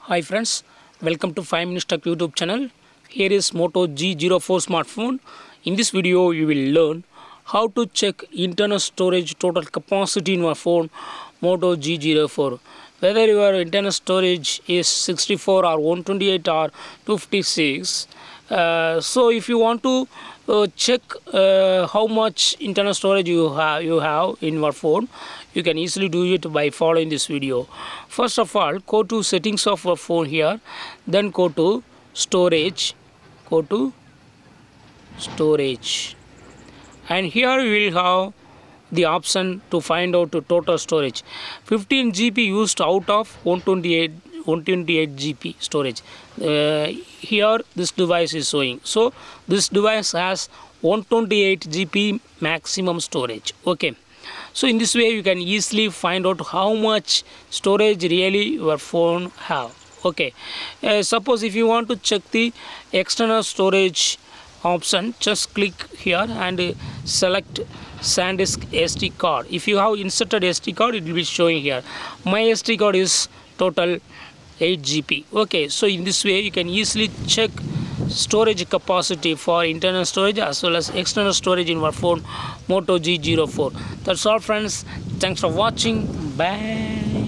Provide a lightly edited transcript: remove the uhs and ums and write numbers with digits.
Hi friends, welcome to 5 Minutes Tech YouTube channel. Here is Moto G04 smartphone. In this video you will learn how to check internal storage total capacity in your phone Moto G04. Whether your internal storage is 64 or 128 or 256. So if you want to check how much internal storage you have in your phone, you can easily do it by following this video. First of all, go to settings of your phone here, then go to storage, and here we will have the option to find out the total storage. 15 GB used out of 128 GB storage. Here this device is showing. So this device has 128 GB maximum storage. Okay. So in this way you can easily find out how much storage really your phone have. Okay. Suppose if you want to check the external storage option, just click here and select SanDisk SD card. If you have inserted SD card, it will be showing here. My SD card is total 8 GB. Okay, so in this way you can easily check storage capacity for internal storage as well as external storage in your phone Moto G04. That's all friends. Thanks for watching. Bye.